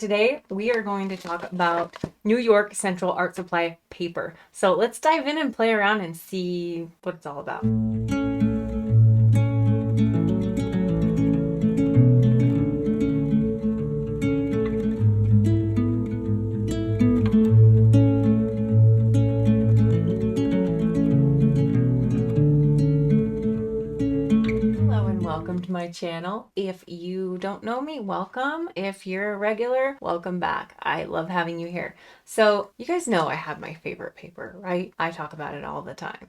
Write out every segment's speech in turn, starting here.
Today we are going to talk about New York Central Art Supply paper. So let's dive in and play around and see what it's all about. Welcome to my channel. If you don't know me, welcome. If you're a regular, welcome back. I love having you here. So you guys know I have my favorite paper, right? I talk about it all the time.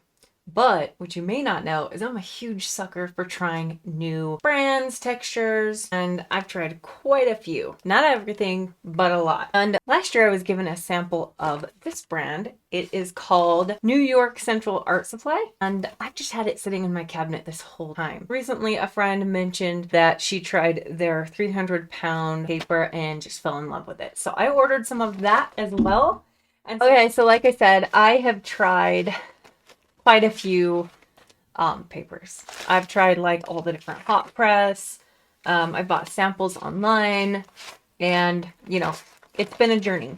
But what you may not know is I'm a huge sucker for trying new brands, textures, and I've tried quite a few. Not everything, but a lot. And last year I was given a sample of this brand. It is called New York Central Art Supply, and I've just had it sitting in my cabinet this whole time. Recently, a friend mentioned that she tried their 300-pound paper and just fell in love with it. So I ordered some of that as well. And okay, so like I said, I have tried quite a few papers. I've tried like all the different hot press. I bought samples online, and you know, it's been a journey.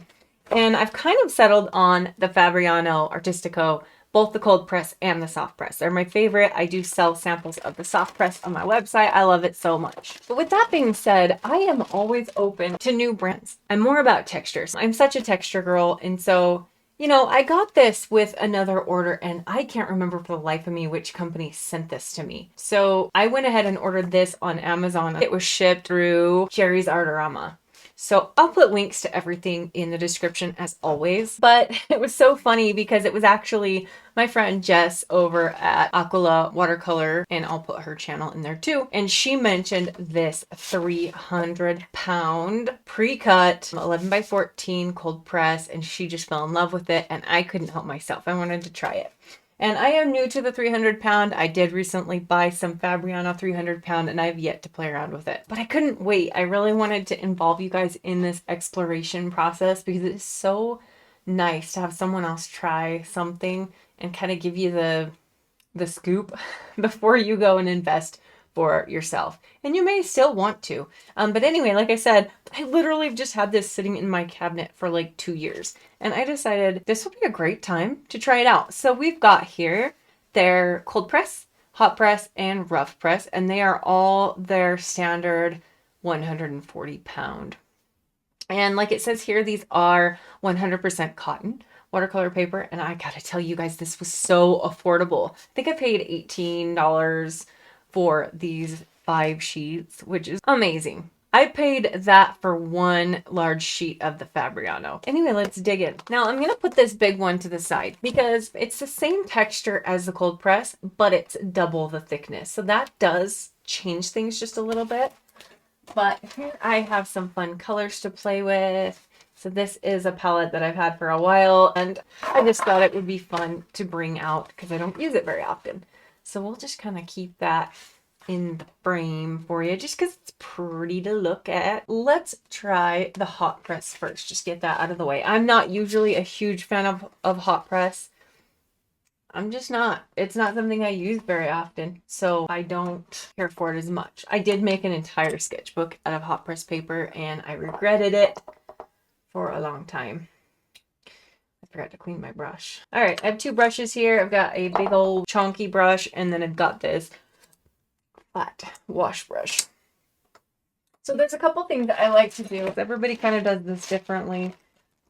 And I've kind of settled on the Fabriano Artistico, both the cold press and the soft press. They're my favorite. I do sell samples of the soft press on my website. I love it so much. But with that being said, I am always open to new brands. I'm more about textures. I'm such a texture girl, and so you know, I got this with another order and I can't remember for the life of me which company sent this to me. So I went ahead and ordered this on Amazon. It was shipped through Jerry's Artarama. So I'll put links to everything in the description as always. But it was so funny because it was actually my friend Jess over at Aquila Watercolor, and I'll put her channel in there too. And she mentioned this 300-pound pre-cut 11 by 14 cold press, and she just fell in love with it, and I couldn't help myself. I wanted to try it. And I am new to the 300-pound. I did recently buy some Fabriano 300-pound, and I've yet to play around with it. But I couldn't wait. I really wanted to involve you guys in this exploration process because it's so nice to have someone else try something and kind of give you the scoop before you go and invest for yourself. And you may still want to. But anyway, like I said, I literally just had this sitting in my cabinet for like 2 years. And I decided this would be a great time to try it out. So we've got here their cold press, hot press, and rough press. And they are all their standard 140-pound. And like it says here, these are 100% cotton watercolor paper. And I gotta tell you guys, this was so affordable. I think I paid $18 for these 5 sheets, which is amazing. I paid that for one large sheet of the Fabriano. Anyway, let's dig in. Now I'm gonna put this big one to the side because it's the same texture as the cold press, but it's double the thickness. So that does change things just a little bit. But here I have some fun colors to play with. So this is a palette that I've had for a while, and I just thought it would be fun to bring out because I don't use it very often. So we'll just kind of keep that in the frame for you just because it's pretty to look at. Let's try the hot press first. Just get that out of the way. I'm not usually a huge fan of hot press. I'm just not. It's not something I use very often, so I don't care for it as much. I did make an entire sketchbook out of hot press paper, and I regretted it for a long time. I forgot to clean my brush. All right, I have 2 brushes here. I've got a big old chunky brush, and then I've got this flat wash brush. So there's a couple things that I like to do. Everybody kind of does this differently.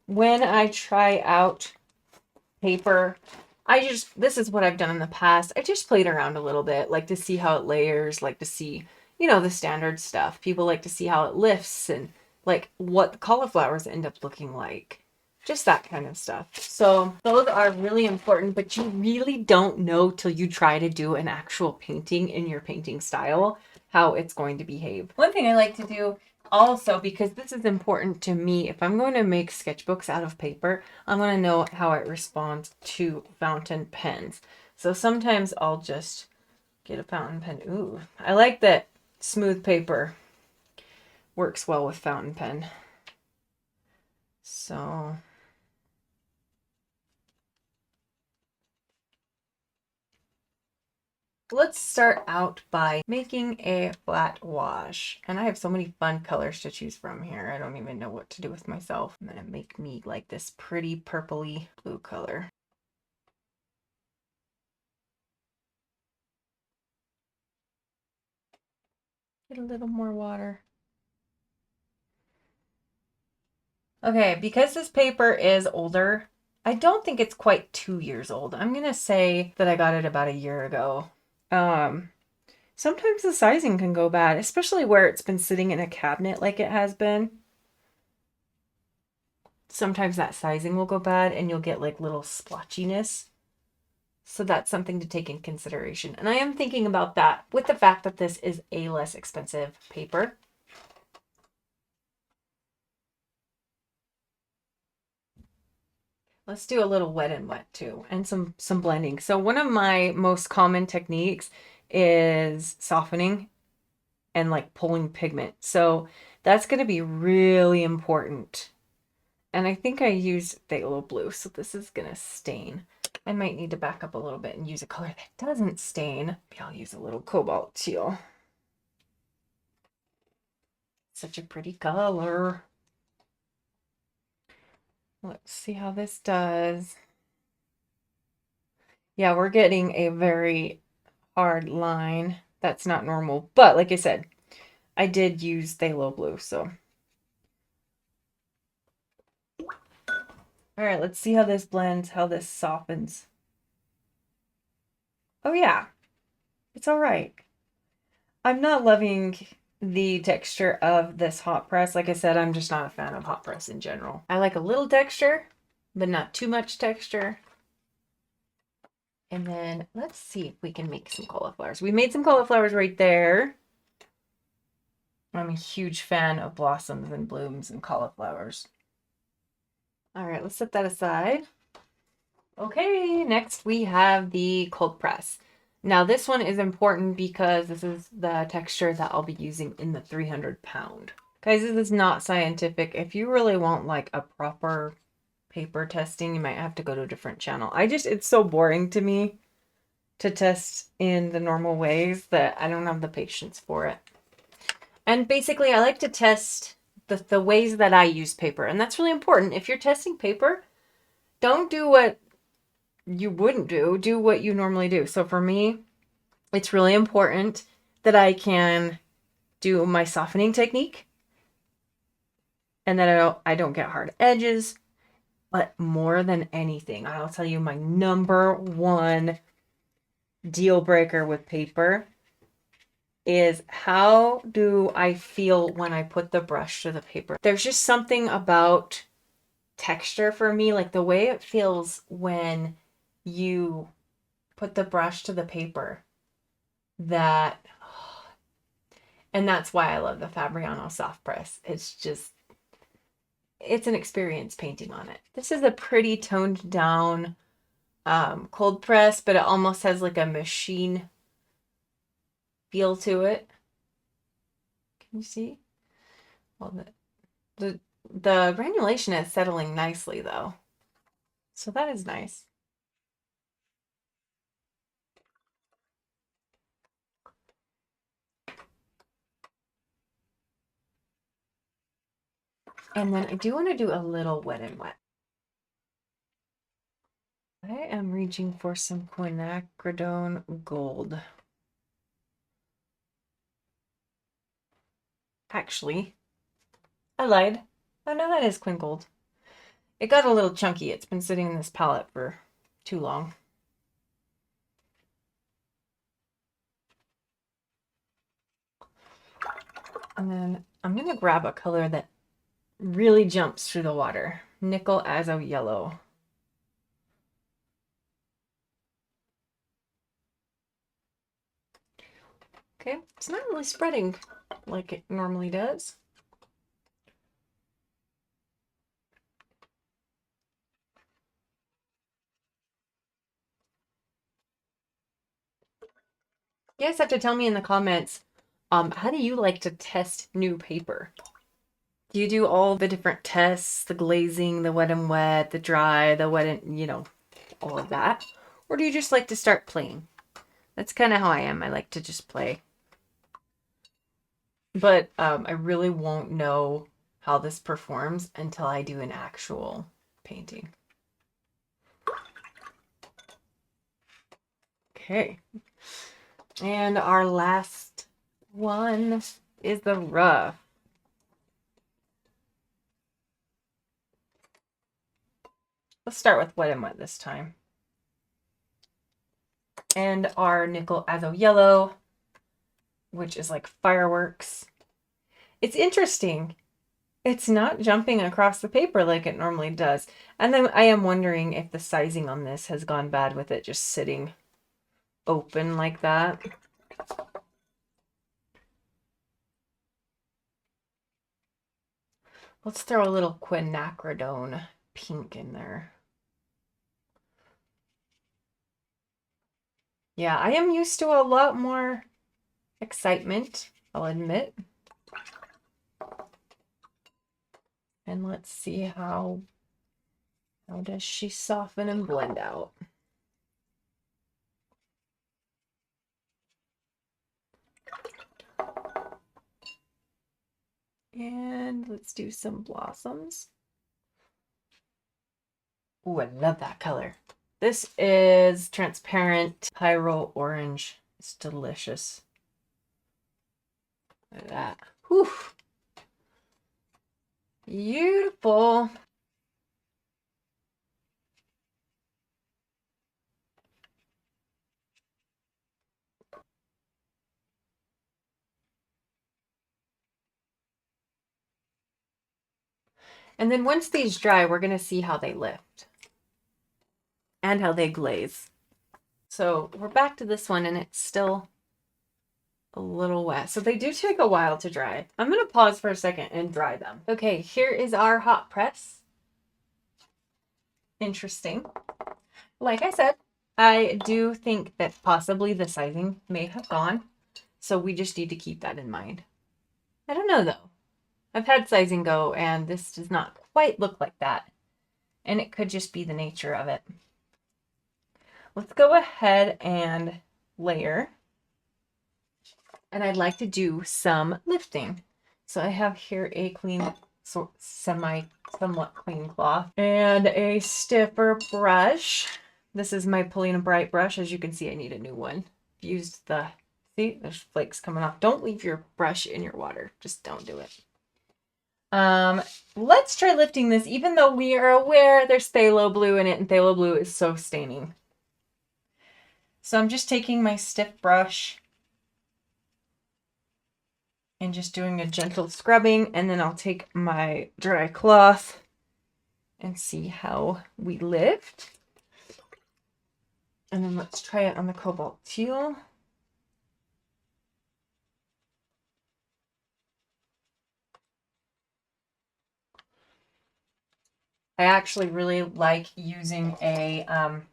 When I try out paper, this is what I've done in the past. I just played around a little bit, like to see how it layers, like to see, you know, the standard stuff. People like to see how it lifts and like what the cauliflowers end up looking like. Just that kind of stuff. So those are really important, but you really don't know till you try to do an actual painting in your painting style how it's going to behave. One thing I like to do also, because this is important to me, if I'm going to make sketchbooks out of paper, I'm going to know how it responds to fountain pens. So sometimes I'll just get a fountain pen. Ooh, I like that smooth paper works well with fountain pen. So let's start out by making a flat wash. And I have so many fun colors to choose from here. I don't even know what to do with myself. I'm gonna make me like this pretty purpley blue color. Get a little more water. Okay, because this paper is older, I don't think it's quite 2 years old. I'm gonna say that I got it about a year ago. Sometimes the sizing can go bad, especially where it's been sitting in a cabinet like it has been. Sometimes that sizing will go bad and you'll get like little splotchiness. So that's something to take in consideration. And I am thinking about that with the fact that this is a less expensive paper. Let's do a little wet and wet too, and some blending. So one of my most common techniques is softening and like pulling pigment. So that's going to be really important. And I think I used phthalo blue, so this is going to stain. I might need to back up a little bit and use a color that doesn't stain. Maybe I'll use a little cobalt teal. Such a pretty color. Let's see how this does. Yeah, we're getting a very hard line. That's not normal. But like I said, I did use phthalo blue, so. All right, let's see how this blends, how this softens. Oh yeah, it's all right. I'm not loving the texture of this hot press. Like I said, I'm just not a fan of hot press in general. I like a little texture, but not too much texture. And then let's see if we can make some cauliflowers. We made some cauliflowers right there. I'm a huge fan of blossoms and blooms and cauliflowers. All right, let's set that aside. Okay, next we have the cold press. Now this one is important because this is the texture that I'll be using in the 300 pound. Guys, this is not scientific. If you really want like a proper paper testing, you might have to go to a different channel. It's so boring to me to test in the normal ways that I don't have the patience for it. And basically I like to test the ways that I use paper. And that's really important. If you're testing paper, don't do what you wouldn't do. Do what you normally do. So for me, it's really important that I can do my softening technique and that I don't get hard edges. But more than anything, I'll tell you my number one deal breaker with paper is how do I feel when I put the brush to the paper. There's just something about texture for me, like the way it feels when you put the brush to the paper, and that's why I love the Fabriano soft press. It's an experience painting on it. This is a pretty toned down cold press, but it almost has like a machine feel to it. Can you see? Well, the granulation is settling nicely though, so that is nice. And then I do want to do a little wet and wet. I am reaching for some quinacridone gold. Actually, I lied. Oh no, that is Quin Gold. It got a little chunky. It's been sitting in this palette for too long. And then I'm going to grab a color that really jumps through the water. Nickel Azo Yellow. Okay, it's not really spreading like it normally does. You guys have to tell me in the comments, how do you like to test new paper? Do you do all the different tests, the glazing, the wet and wet, the dry, the wet and, all of that? Or do you just like to start playing? That's kind of how I am. I like to just play. But I really won't know how this performs until I do an actual painting. Okay. And our last one is the rough. Let's start with wet and wet this time. And our nickel azo yellow, which is like fireworks. It's interesting. It's not jumping across the paper like it normally does. And then I am wondering if the sizing on this has gone bad with it just sitting open like that. Let's throw a little quinacridone pink in there. Yeah, I am used to a lot more excitement, I'll admit. And let's see how does she soften and blend out. And let's do some blossoms. Ooh, I love that color. This is transparent pyro orange. It's delicious. Look at that. Whew. Beautiful. And then once these dry, we're going to see how they lift and how they glaze. So we're back to this one and it's still a little wet. So they do take a while to dry. I'm going to pause for a second and dry them. Okay, here is our hot press. Interesting. Like I said, I do think that possibly the sizing may have gone. So we just need to keep that in mind. I don't know though. I've had sizing go and this does not quite look like that. And it could just be the nature of it. Let's go ahead and layer. And I'd like to do some lifting. So I have here a clean, somewhat clean cloth and a stiffer brush. This is my Polina Bright brush. As you can see, I need a new one. Used the, see, there's flakes coming off. Don't leave your brush in your water. Just don't do it. Let's try lifting this, even though we are aware there's phthalo blue in it, and phthalo blue is so staining. So I'm just taking my stiff brush and just doing a gentle scrubbing, and then I'll take my dry cloth and see how we lift. And then let's try it on the cobalt teal. I actually really like using a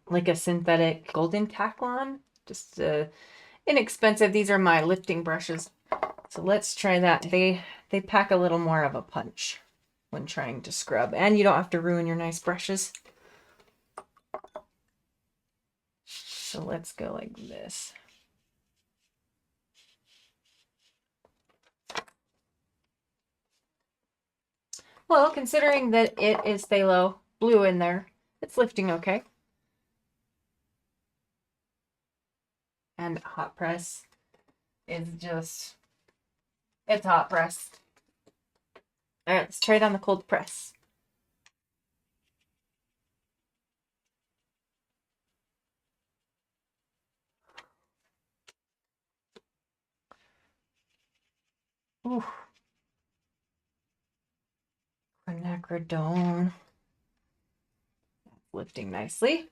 like a synthetic golden Taklon, just inexpensive. These are my lifting brushes. So let's try that. They pack a little more of a punch when trying to scrub, and you don't have to ruin your nice brushes. So let's go like this. Well, considering that it is phthalo blue in there, it's lifting okay. And hot press is just, it's hot press. All right, let's try it on the cold press. Ooh. Quinacridone. Lifting nicely.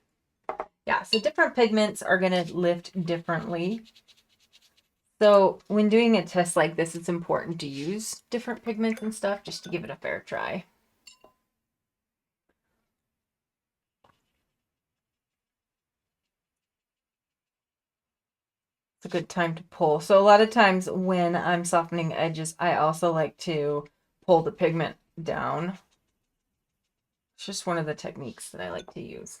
Yeah, so different pigments are going to lift differently. So when doing a test like this, it's important to use different pigments and stuff just to give it a fair try. It's a good time to pull. So a lot of times when I'm softening edges, I also like to pull the pigment down. It's just one of the techniques that I like to use.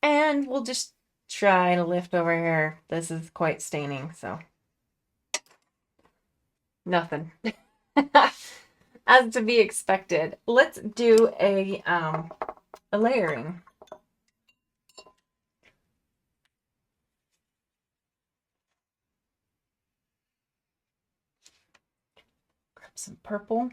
And we'll just try to lift over here. This is quite staining, so nothing. As to be expected. Let's do a layering. Grab some purple.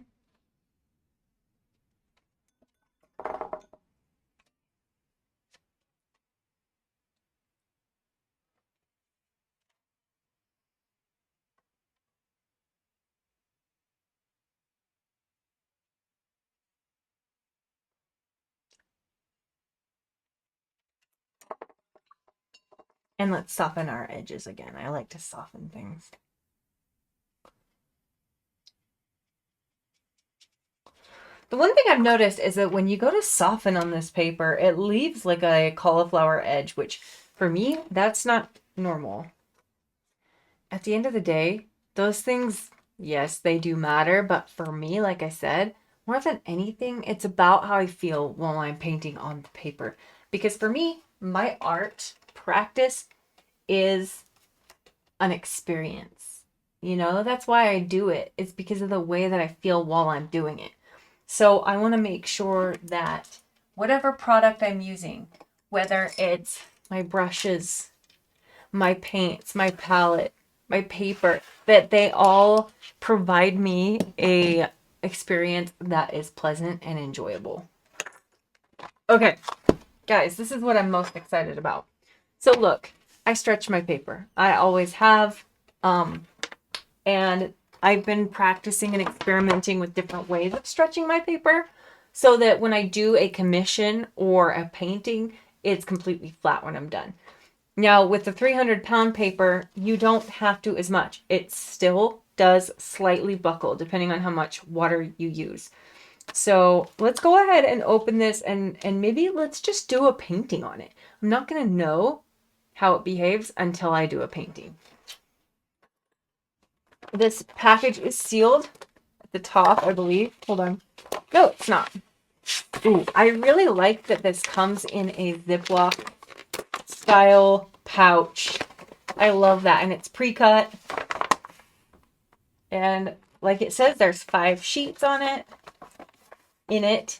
And let's soften our edges again. I like to soften things. The one thing I've noticed is that when you go to soften on this paper, it leaves like a cauliflower edge, which for me, that's not normal. At the end of the day, those things, yes, they do matter, but for me, like I said, more than anything, it's about how I feel while I'm painting on the paper. Because for me, my art practice is an experience. You know, that's why I do it. It's because of the way that I feel while I'm doing it. So I want to make sure that whatever product I'm using, whether it's my brushes, my paints, my palette, my paper, that they all provide me a experience that is pleasant and enjoyable. Okay, guys, this is what I'm most excited about. So look, I stretch my paper. I always have. And I've been practicing and experimenting with different ways of stretching my paper so that when I do a commission or a painting, it's completely flat when I'm done. Now, with the 300-pound paper, you don't have to as much. It still does slightly buckle depending on how much water you use. So let's go ahead and open this and maybe let's just do a painting on it. I'm not going to know how it behaves until I do a painting. This package is sealed at the top, I believe. Hold on. No, it's not. Ooh, I really like that this comes in a Ziploc style pouch. I love that. And it's pre-cut. And like it says, there's 5 sheets on it. In it.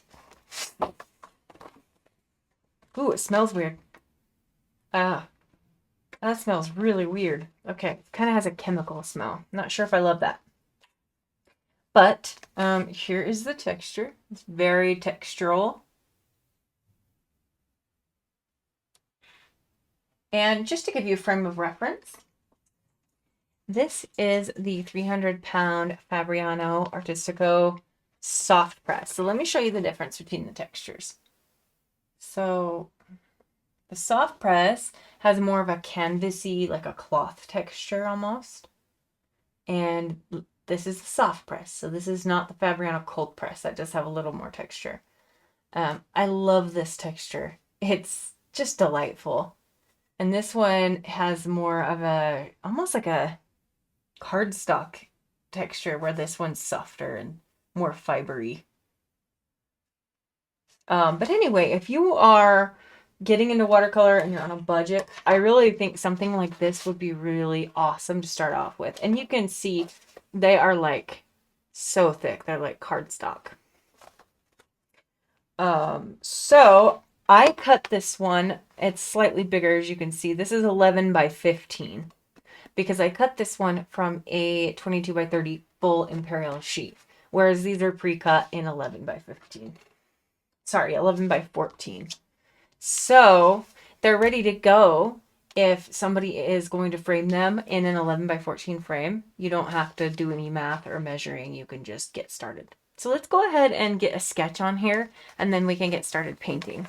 Ooh, it smells weird. Ah, that smells really weird. Okay, it kind of has a chemical smell. Not sure if I love that. But here is the texture. It's very textural. And just to give you a frame of reference, this is the 300-pound Fabriano Artistico soft press. So let me show you the difference between the textures. So the soft press has more of a canvasy, like a cloth texture almost. And this is the soft press. So this is not the Fabriano cold press. That does have a little more texture. I love this texture. It's just delightful. And this one has more of a, almost like a cardstock texture, where this one's softer and more fibery. But anyway, if you are getting into watercolor and you're on a budget, I really think something like this would be really awesome to start off with. And you can see they are like so thick. They're like cardstock. So I cut this one. It's slightly bigger, as you can see. This is 11 by 15 because I cut this one from a 22 by 30 full imperial sheet, whereas these are pre-cut in 11 by 15. Sorry, 11 by 14. So they're ready to go. If somebody is going to frame them in an 11 by 14 frame, you don't have to do any math or measuring. You can just get started. So let's go ahead and get a sketch on here, and then we can get started painting.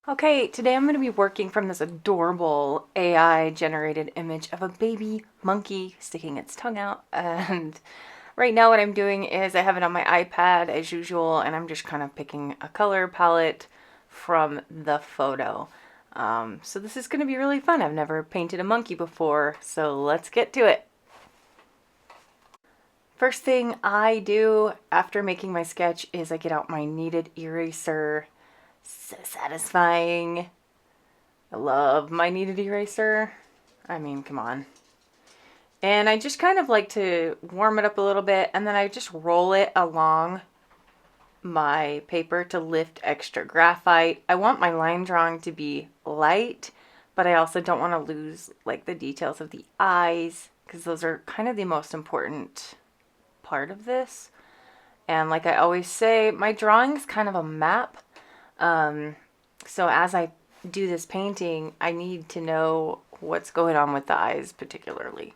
Okay, today I'm going to be working from this adorable AI generated image of a baby monkey sticking its tongue out. And right now what I'm doing is I have it on my iPad as usual, and I'm just kind of picking a color palette from the photo. So this is going to be really fun. I've never painted a monkey before, so let's get to it. First thing I do after making my sketch is I get out my kneaded eraser. So satisfying. I love my kneaded eraser. I mean, come on. And I just kind of like to warm it up a little bit, and then I just roll it along my paper to lift extra graphite. I want my line drawing to be light, but I also don't want to lose like the details of the eyes, because those are kind of the most important part of this. And like I always say, my drawing is kind of a map. So as I do this painting, I need to know what's going on with the eyes particularly.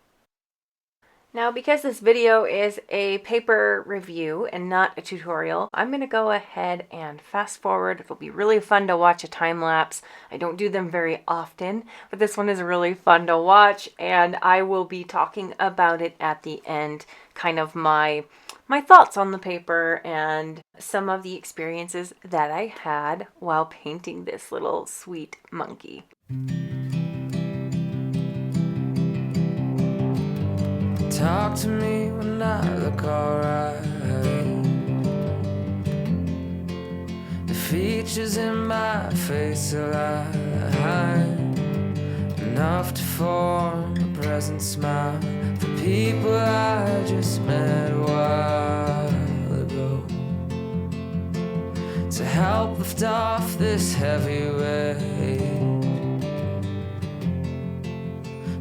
Now, because this video is a paper review and not a tutorial, I'm going to go ahead and fast forward. It'll be really fun to watch a time lapse. I don't do them very often, but this one is really fun to watch, and I will be talking about it at the end, kind of my thoughts on the paper and some of the experiences that I had while painting this little sweet monkey. Talk to me when I look alright. The features in my face align enough to form a present smile for people I just met a while ago. To help lift off this heavy weight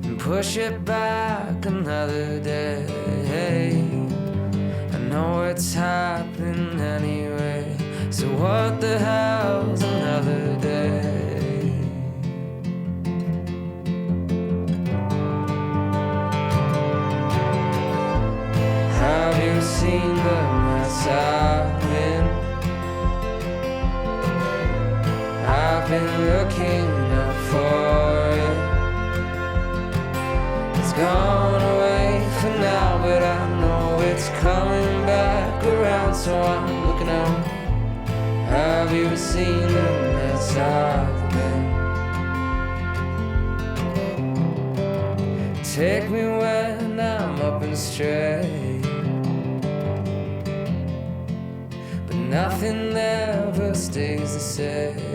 and push it back another day. I know it's happening anyway, so what the hell's another day? Have you seen the mess I've been looking up for it. It's gone away for now, but I know it's coming back around, so I'm looking out. Have you seen the mess I've been? Take me when I'm up and straight, but nothing ever stays the same.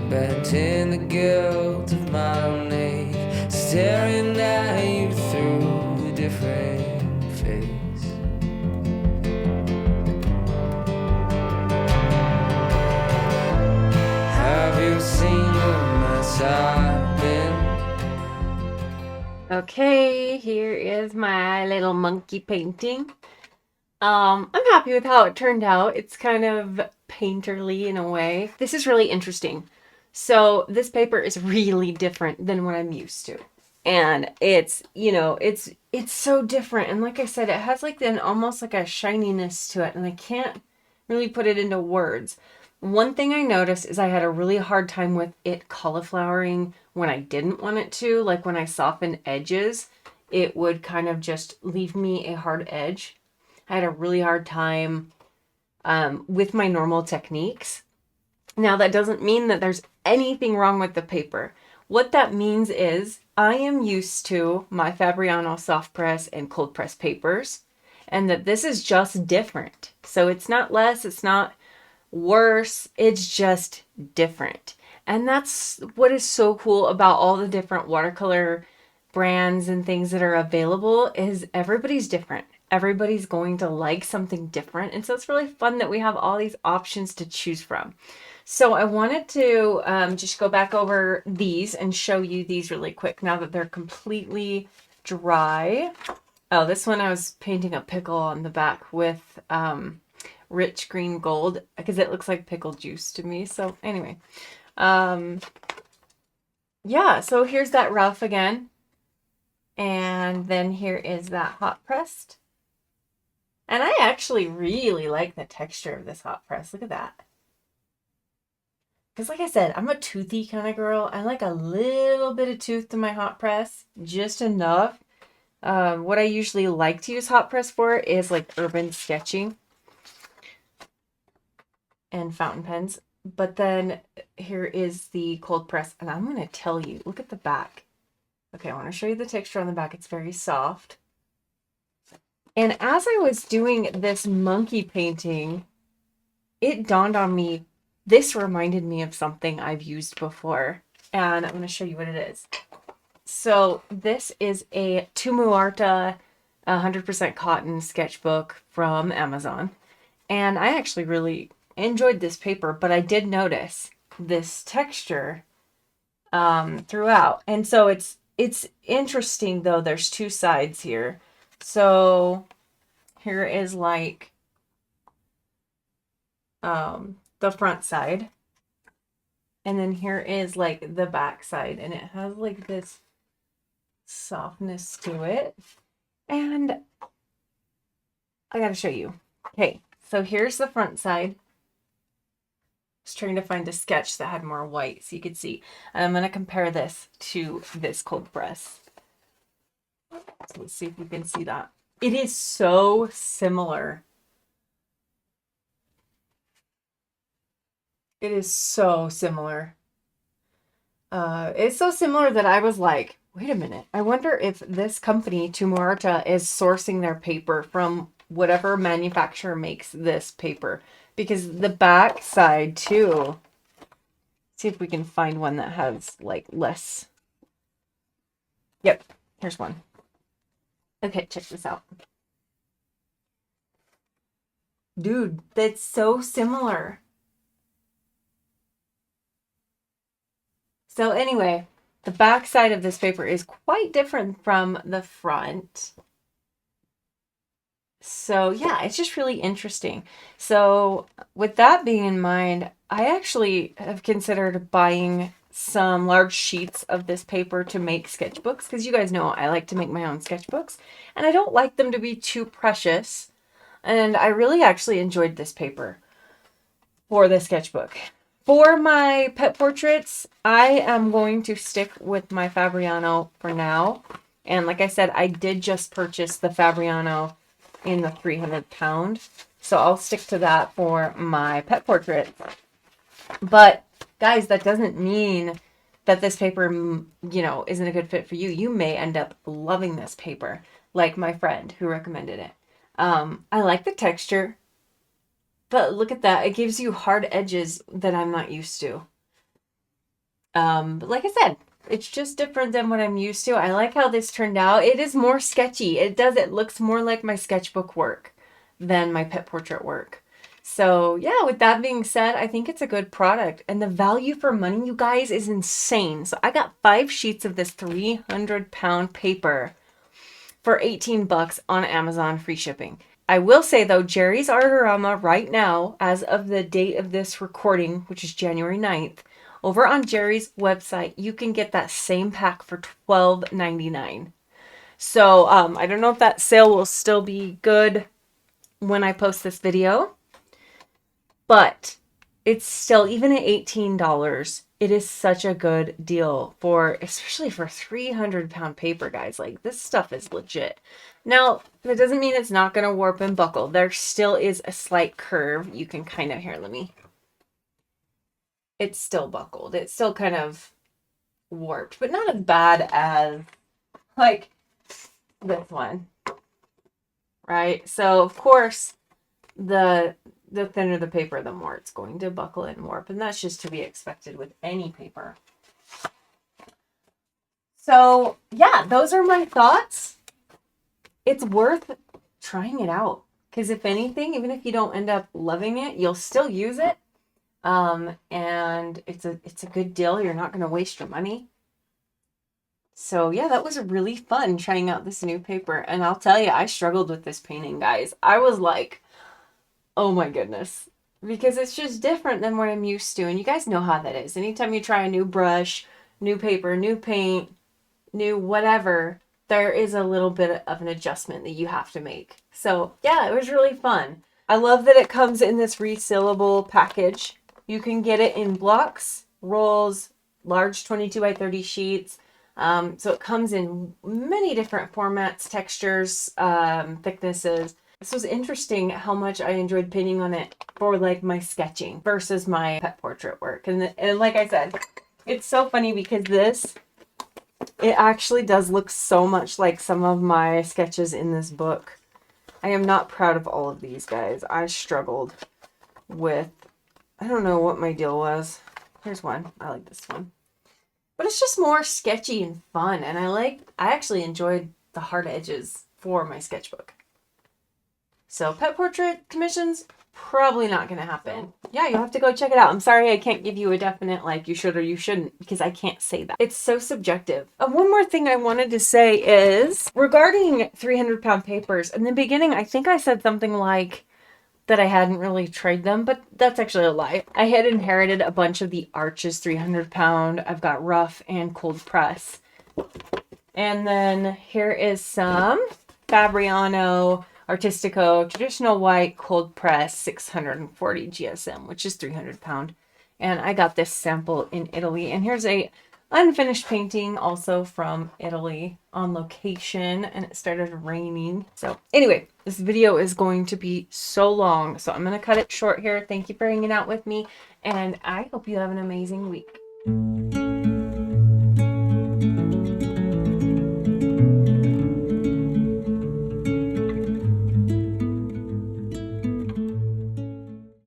Bent in the guilt of my own age, staring at you through a different face. Have you seen the mess I've been? Okay, here is my little monkey painting. I'm happy with how it turned out. It's kind of painterly in a way. This is really interesting. So this paper is really different than what I'm used to. And it's, you know, it's so different. And like I said, it has like almost like a shininess to it. And I can't really put it into words. One thing I noticed is I had a really hard time with it cauliflowering when I didn't want it to. Like when I soften edges, it would kind of just leave me a hard edge. I had a really hard time with my normal techniques. Now, that doesn't mean that there's anything wrong with the paper. What that means is I am used to my Fabriano soft press and cold press papers, and that this is just different. So it's not less, it's not worse, it's just different. And that's what is so cool about all the different watercolor brands and things that are available, is everybody's different. Everybody's going to like something different. And so it's really fun that we have all these options to choose from. So I wanted to just go back over these and show you these really quick now that they're completely dry. Oh, this one I was painting a pickle on the back with rich green gold because it looks like pickle juice to me. So anyway, yeah, so here's that rough again. And then here is that hot pressed. And I actually really like the texture of this hot press. Look at that. Because like I said, I'm a toothy kind of girl. I like a little bit of tooth to my hot press, just enough. What I usually like to use hot press for is like urban sketching and fountain pens. But then here is the cold press, and I'm going to tell you, look at the back. Okay, I want to show you the texture on the back. It's very soft. And as I was doing this monkey painting, it dawned on me, this reminded me of something I've used before. And I'm going to show you what it is. So this is a Tumu Arta 100% cotton sketchbook from Amazon. And I actually really enjoyed this paper, but I did notice this texture throughout. And so it's interesting though. There's two sides here. So here is like the front side, and then here is like the back side, and it has like this softness to it. And I gotta show you. Okay, so here's the front side. I was trying to find a sketch that had more white so you could see. And I'm gonna compare this to this cold press. So let's see if you can see that. It is so similar. It is so similar. It's so similar that I was like, wait a minute. I wonder if this company, Tumu Arta, is sourcing their paper from whatever manufacturer makes this paper. Because the back side too, see if we can find one that has like less. Yep, here's one. Okay, check this out. Dude, that's so similar. So anyway, the back side of this paper is quite different from the front. So yeah, it's just really interesting. So with that being in mind, I actually have considered buying some large sheets of this paper to make sketchbooks, because you guys know I like to make my own sketchbooks and I don't like them to be too precious. And I really actually enjoyed this paper for the sketchbook. For my pet portraits, I am going to stick with my Fabriano for now. And like I said, I did just purchase the Fabriano in the 300 pound. So I'll stick to that for my pet portrait. But guys, that doesn't mean that this paper, you know, isn't a good fit for you. You may end up loving this paper, like my friend who recommended it. I like the texture, but look at that. It gives you hard edges that I'm not used to. But like I said, it's just different than what I'm used to. I like how this turned out. It is more sketchy. It looks more like my sketchbook work than my pet portrait work. So yeah, with that being said, I think it's a good product. And the value for money, you guys, is insane. So I got 5 sheets of this 300 pound paper for 18 bucks on Amazon, free shipping. I will say though, Jerry's Artarama right now, as of the date of this recording, which is January 9th, over on Jerry's website, you can get that same pack for $12.99. So I don't know if that sale will still be good when I post this video, but it's still, even at $18, it is such a good deal for, especially for 300 pound paper, guys. Like, this stuff is legit. Now, that doesn't mean it's not going to warp and buckle. There still is a slight curve. You can kind of, here, it's still buckled. It's still kind of warped, but not as bad as like this one, right? So of course, the thinner the paper, the more it's going to buckle and warp, and that's just to be expected with any paper. So yeah, those are my thoughts. It's worth trying it out, because if anything, even if you don't end up loving it, you'll still use it. And it's a good deal. You're not going to waste your money. So yeah, that was really fun trying out this new paper. And I'll tell you, I struggled with this painting, guys. I was like, oh my goodness, because it's just different than what I'm used to. And you guys know how that is. Anytime you try a new brush, new paper, new paint, new whatever, there is a little bit of an adjustment that you have to make. So yeah, it was really fun. I love that it comes in this resealable package. You can get it in blocks, rolls, large 22 by 30 sheets. So it comes in many different formats, textures, thicknesses. This was interesting how much I enjoyed painting on it for like my sketching versus my pet portrait work. And like I said, it's so funny because it actually does look so much like some of my sketches in this book. I am not proud of all of these, guys. I struggled with, I don't know what my deal was. Here's one. I like this one. But it's just more sketchy and fun. And I actually enjoyed the hard edges for my sketchbook. So pet portrait commissions, probably not going to happen. Yeah, you'll have to go check it out. I'm sorry I can't give you a definite like you should or you shouldn't, because I can't say that. It's so subjective. One more thing I wanted to say is regarding 300-pound papers. In the beginning, I think I said something like that I hadn't really tried them, but that's actually a lie. I had inherited a bunch of the Arches 300-pound. I've got rough and cold press. And then here is some Fabriano Artistico traditional white cold press 640 GSM, which is 300-pound. And I got this sample in Italy. And here's a unfinished painting also from Italy on location, and it started raining. So anyway, this video is going to be so long, so I'm going to cut it short here. Thank you for hanging out with me, and I hope you have an amazing week.